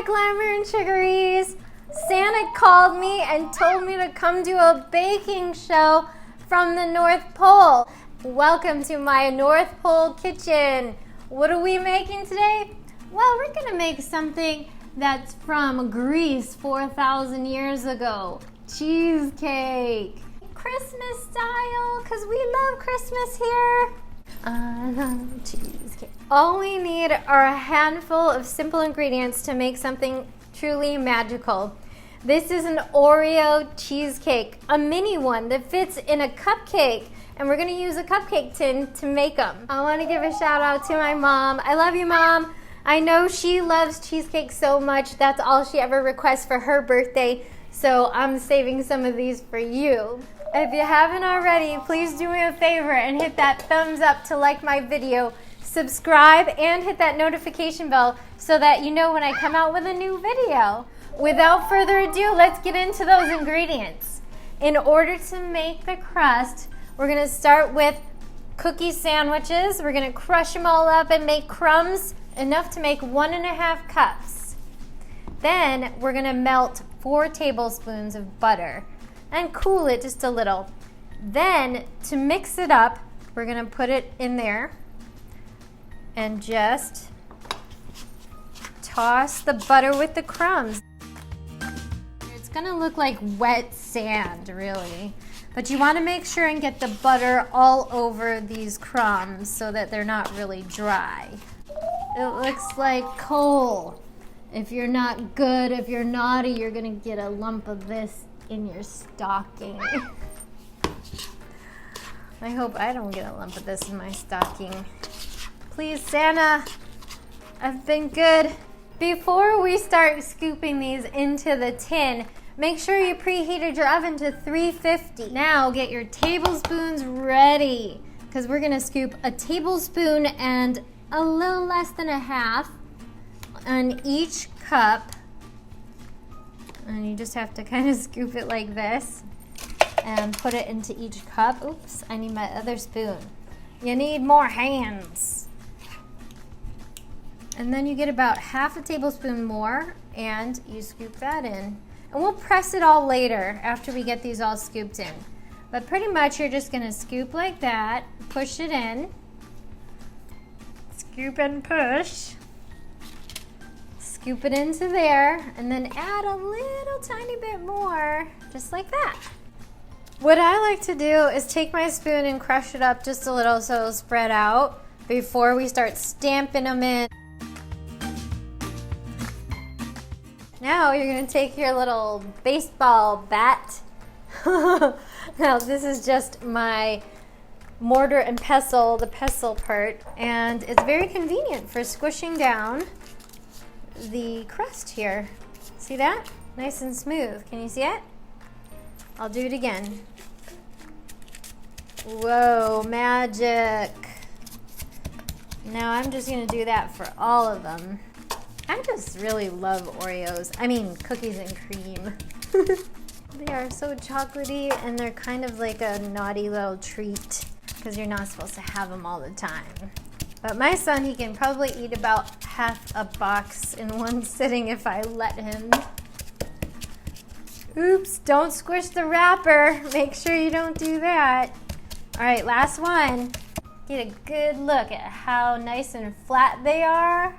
Glamour and Sugaries. Santa called me and told me to come do a baking show from the North Pole. Welcome to my North Pole kitchen. What are we making today? Well, we're gonna make something that's from Greece 4,000 years ago. Cheesecake. Christmas style, because we love Christmas here. I love cheesecake. All we need are a handful of simple ingredients to make something truly magical. This is an Oreo cheesecake, a mini one that fits in a cupcake, and we're gonna use a cupcake tin to make them. I wanna give a shout out to my mom. I love you, Mom. I know she loves cheesecake so much, that's all she ever requests for her birthday, so I'm saving some of these for you. If you haven't already, please do me a favor and hit that thumbs up to like my video, subscribe, and hit that notification bell so that you know when I come out with a new video. Without further ado, let's get into those ingredients. In order to make the crust, we're gonna start with cookie sandwiches. We're gonna crush them all up and make crumbs, enough to make 1.5 cups. Then we're gonna melt 4 tablespoons of butter and cool it just a little. Then to mix it up, we're gonna put it in there and just toss the butter with the crumbs. It's gonna look like wet sand, really. But you wanna make sure and get the butter all over these crumbs so that they're not really dry. It looks like coal. If you're not good, if you're naughty, you're gonna get a lump of this in your stocking. I hope I don't get a lump of this in my stocking. Please, Santa, I've been good. Before we start scooping these into the tin, make sure you preheated your oven to 350. Now get your tablespoons ready, because we're gonna scoop a tablespoon and a little less than a half on each cup. And you just have to kind of scoop it like this and put it into each cup. Oops, I need my other spoon. You need more hands. And then you get about half a tablespoon more and you scoop that in. And we'll press it all later after we get these all scooped in. But pretty much you're just gonna scoop like that, push it in, scoop and push. Scoop it into there, and then add a little tiny bit more, just like that. What I like to do is take my spoon and crush it up just a little so it'll spread out before we start stamping them in. Now you're gonna take your little baseball bat. Now this is just my mortar and pestle, the pestle part, and it's very convenient for squishing down the crust here. See that? Nice and smooth. Can you see it? I'll do it again. Whoa, magic. Now I'm just gonna do that for all of them. I just really love Oreos. I mean, cookies and cream. They are so chocolatey and they're kind of like a naughty little treat because you're not supposed to have them all the time. But my son, he can probably eat about half a box in one sitting if I let him. Oops, don't squish the wrapper. Make sure you don't do that. All right, last one. Get a good look at how nice and flat they are.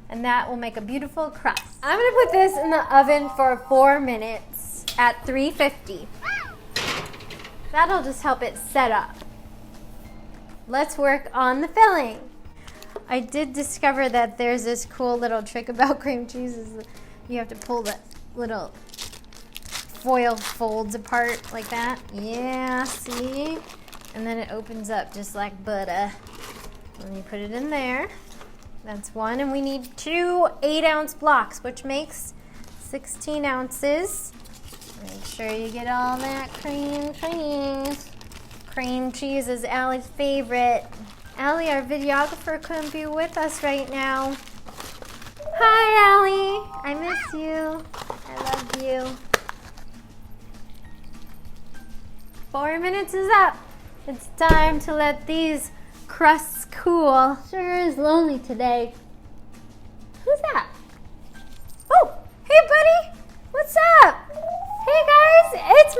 And that will make a beautiful crust. I'm gonna put this in the oven for 4 minutes at 350. That'll just help it set up. Let's work on the filling. I did discover that there's this cool little trick about cream cheeses. You have to pull the little foil folds apart like that. Yeah, see? And then it opens up just like butter. And you put it in there. That's one, and we need 2 8-ounce blocks, which makes 16 ounces. Make sure you get all that cream cheese. Cream cheese is Allie's favorite. Allie, our videographer, couldn't be with us right now. Hi, Allie. I miss you. I love you. 4 minutes is up. It's time to let these crusts cool. Sure is lonely today. Who's that? Oh,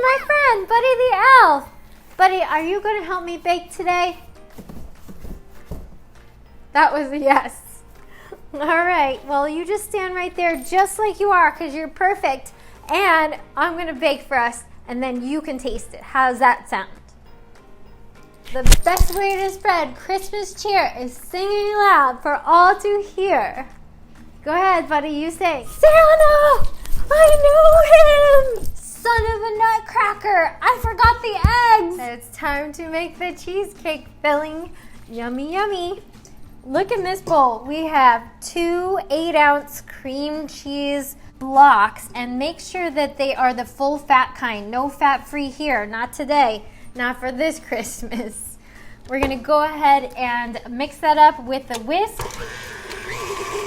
my friend, Buddy the Elf. Buddy, are you going to help me bake today? That was a yes. All right, well, you just stand right there just like you are because you're perfect. And I'm going to bake for us, and then you can taste it. How's that sound? The best way to spread Christmas cheer is singing loud for all to hear. Go ahead, buddy, you sing. Santa! I know him! Son of a nutcracker! I forgot the eggs! It's time to make the cheesecake filling. Yummy, yummy. Look in this bowl. We have 2 8-ounce cream cheese blocks, and make sure that they are the full fat kind. No fat free here, not today. Not for this Christmas. We're gonna go ahead and mix that up with a whisk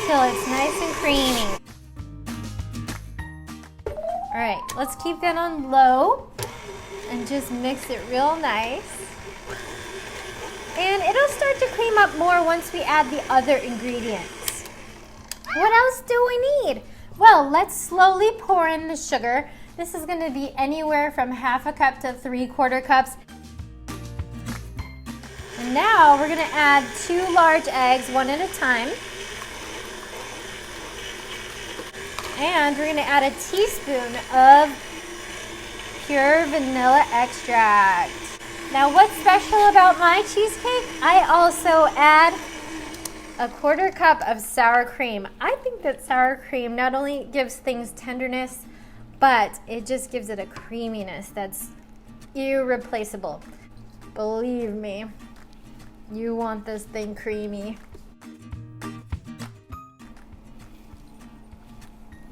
till it's nice and creamy. All right, let's keep that on low and just mix it real nice. And it'll start to cream up more once we add the other ingredients. What else do we need? Well, let's slowly pour in the sugar. This is gonna be anywhere from 1/2 cup to 3/4 cups. And now we're gonna add 2 large eggs, one at a time. And we're gonna add a teaspoon of pure vanilla extract. Now what's special about my cheesecake? I also add a 1/4 cup of sour cream. I think that sour cream not only gives things tenderness, but it just gives it a creaminess that's irreplaceable. Believe me, you want this thing creamy.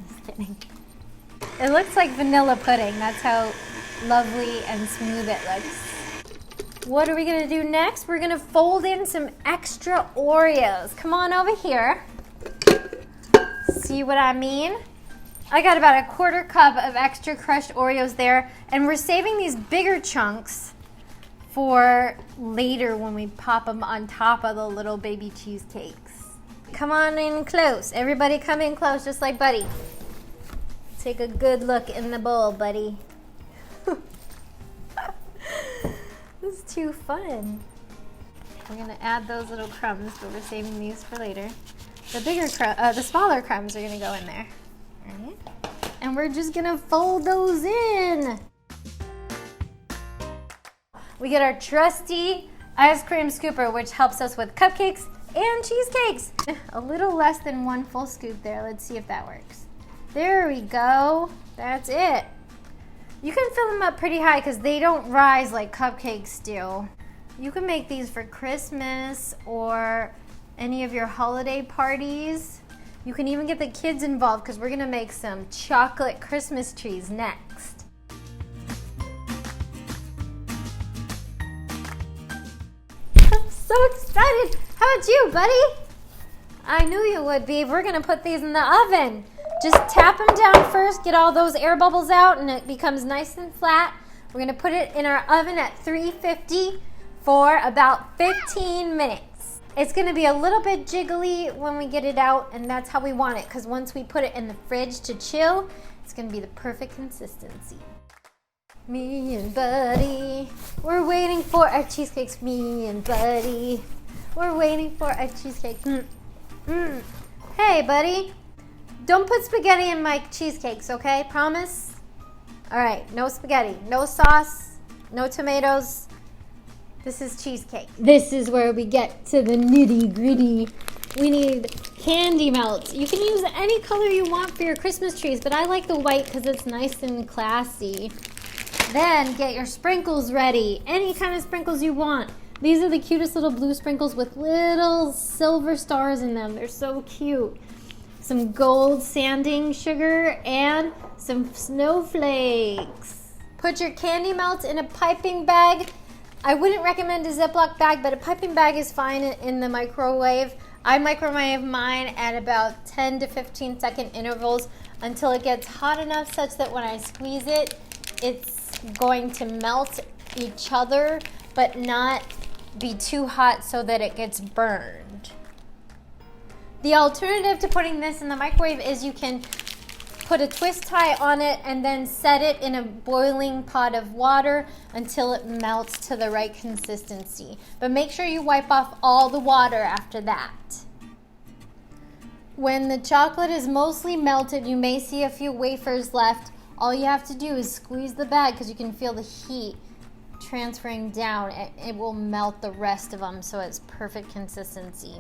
Just kidding. It looks like vanilla pudding. That's how lovely and smooth it looks. What are we gonna do next? We're gonna fold in some extra Oreos. Come on over here. See what I mean? I got about 1/4 cup of extra crushed Oreos there, and we're saving these bigger chunks for later when we pop them on top of the little baby cheesecakes. Come on in close. Everybody come in close just like Buddy. Take a good look in the bowl, Buddy. This is too fun. We're gonna add those little crumbs, but we're saving these for later. The smaller crumbs are gonna go in there. All right. And we're just gonna fold those in. We get our trusty ice cream scooper, which helps us with cupcakes and cheesecakes. A little less than 1 full scoop there. Let's see if that works. There we go. That's it. You can fill them up pretty high because they don't rise like cupcakes do. You can make these for Christmas or any of your holiday parties. You can even get the kids involved because we're gonna make some chocolate Christmas trees next. I'm so excited. How about you, buddy? I knew you would be. We're gonna put these in the oven. Just tap them down first, get all those air bubbles out, and it becomes nice and flat. We're gonna put it in our oven at 350 for about 15 minutes. It's gonna be a little bit jiggly when we get it out, and that's how we want it, because once we put it in the fridge to chill, it's gonna be the perfect consistency. Me and Buddy, we're waiting for our cheesecakes. Me and Buddy, we're waiting for our cheesecake. Hey, Buddy. Don't put spaghetti in my cheesecakes, okay? Promise? All right, no spaghetti, no sauce, no tomatoes. This is cheesecake. This is where we get to the nitty gritty. We need candy melts. You can use any color you want for your Christmas trees, but I like the white because it's nice and classy. Then get your sprinkles ready. Any kind of sprinkles you want. These are the cutest little blue sprinkles with little silver stars in them. They're so cute. Some gold sanding sugar and some snowflakes. Put your candy melts in a piping bag. I wouldn't recommend a Ziploc bag, but a piping bag is fine in the microwave. I microwave mine at about 10 to 15 second intervals until it gets hot enough such that when I squeeze it, it's going to melt each other, but not be too hot so that it gets burned. The alternative to putting this in the microwave is you can put a twist tie on it, and then set it in a boiling pot of water until it melts to the right consistency. But make sure you wipe off all the water after that. When the chocolate is mostly melted, you may see a few wafers left. All you have to do is squeeze the bag because you can feel the heat transferring down. It will melt the rest of them so it's perfect consistency.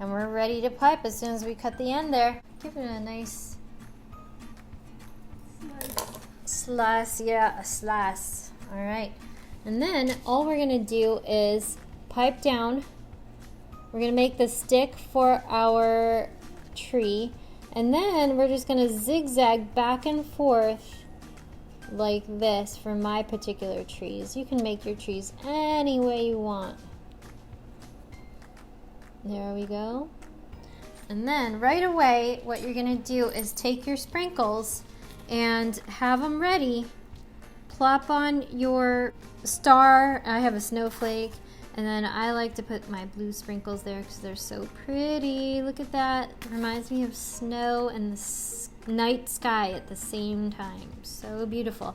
And we're ready to pipe as soon as we cut the end there. Give it a nice slice. Yeah, a slice. All right. And then all we're gonna do is pipe down. We're gonna make the stick for our tree. And then we're just gonna zigzag back and forth like this for my particular trees. You can make your trees any way you want. There we go. And then right away, what you're gonna do is take your sprinkles and have them ready. Plop on your star. I have a snowflake, and then I like to put my blue sprinkles there because they're so pretty. Look at that. It reminds me of snow and the night sky at the same time. So beautiful.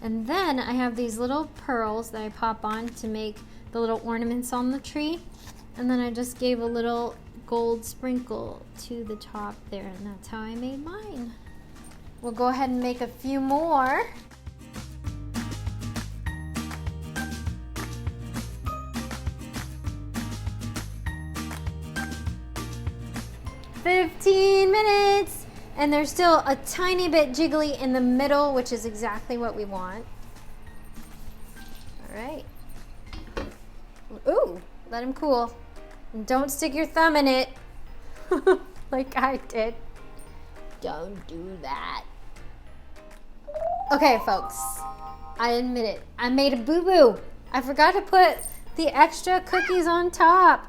And then I have these little pearls that I pop on to make the little ornaments on the tree. And then I just gave a little gold sprinkle to the top there, and that's how I made mine. We'll go ahead and make a few more. "15 minutes, and they're still a tiny bit jiggly in the middle, which is exactly what we want. All right. Ooh, let them cool. And don't stick your thumb in it like I did. Don't do that. Okay, folks, I admit it. I made a boo-boo. I forgot to put the extra cookies on top.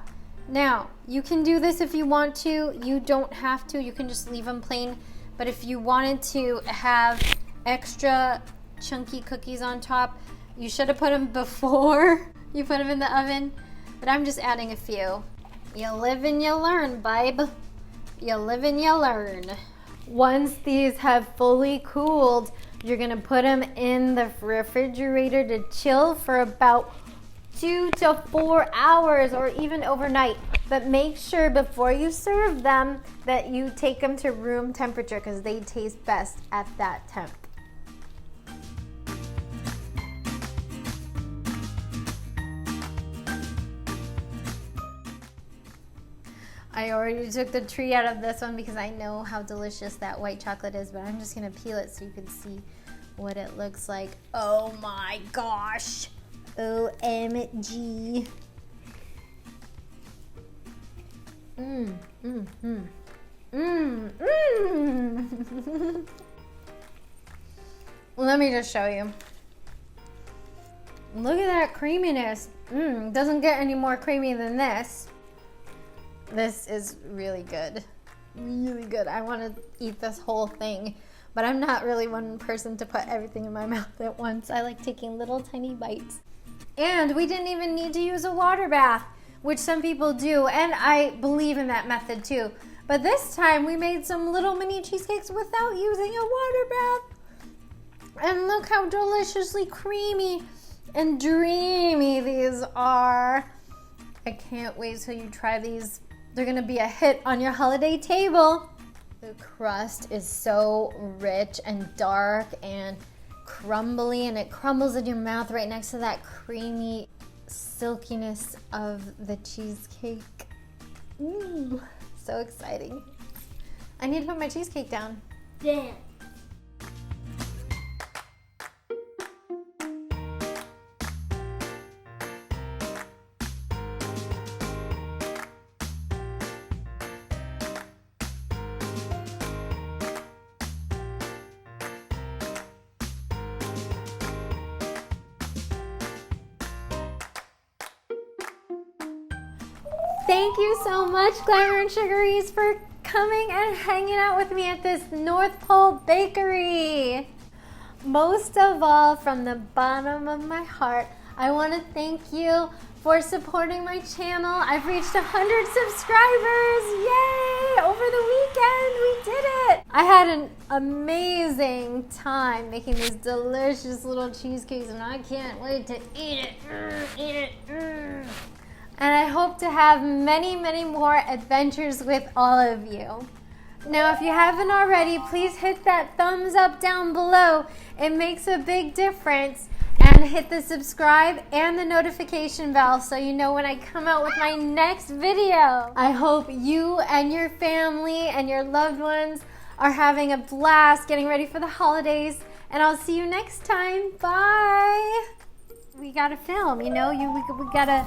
Now, you can do this if you want to. You don't have to. You can just leave them plain. But if you wanted to have extra chunky cookies on top, you should have put them before you put them in the oven. But I'm just adding a few. You live and you learn, babe. You live and you learn. Once these have fully cooled, you're gonna put them in the refrigerator to chill for about 2 to 4 hours or even overnight. But make sure before you serve them that you take them to room temperature because they taste best at that temp. I already took the tree out of this one because I know how delicious that white chocolate is, but I'm just gonna peel it so you can see what it looks like. Oh my gosh. OMG. Let me just show you. Look at that creaminess. Doesn't get any more creamy than this. This is really good. Really good. I want to eat this whole thing, but I'm not really one person to put everything in my mouth at once. I like taking little tiny bites. And we didn't even need to use a water bath, which some people do, and I believe in that method too. But this time we made some little mini cheesecakes without using a water bath. And look how deliciously creamy and dreamy these are. I can't wait till you try these. They're gonna be a hit on your holiday table. The crust is so rich and dark and crumbly, and it crumbles in your mouth right next to that creamy silkiness of the cheesecake. So exciting. I need to put my cheesecake down. Damn. Thank you so much, Glamour and Sugaries, for coming and hanging out with me at this North Pole Bakery. Most of all, from the bottom of my heart, I want to thank you for supporting my channel. I've reached 100 subscribers. Yay! Over the weekend, we did it. I had an amazing time making these delicious little cheesecakes, and I can't wait to eat it. Eat it. And I hope to have many, many more adventures with all of you. Now, if you haven't already, please hit that thumbs up down below. It makes a big difference. And hit the subscribe and the notification bell so you know when I come out with my next video. I hope you and your family and your loved ones are having a blast getting ready for the holidays. And I'll see you next time. Bye. We gotta film, you know. We gotta.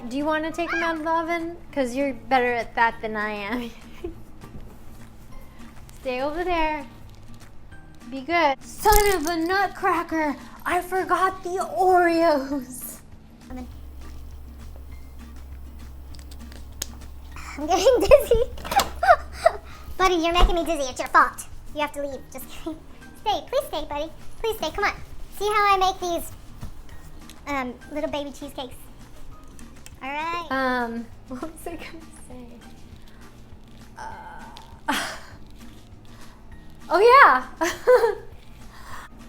Do you want to take them out of the oven? Because you're better at that than I am. Stay over there. Be good. Son of a nutcracker! I forgot the Oreos. I'm getting dizzy. Buddy, you're making me dizzy. It's your fault. You have to leave. Just kidding. Stay. Please stay, buddy. Please stay. Come on. See how I make these little baby cheesecakes? All right. What was I gonna say? Oh yeah.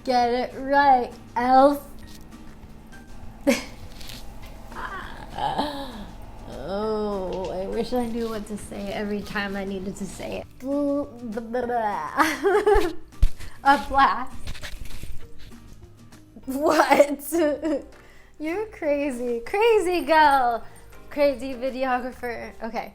Get it right, elf. Oh, I wish I knew what to say every time I needed to say it. A blast. What? You're crazy. Crazy girl. Crazy videographer. Okay.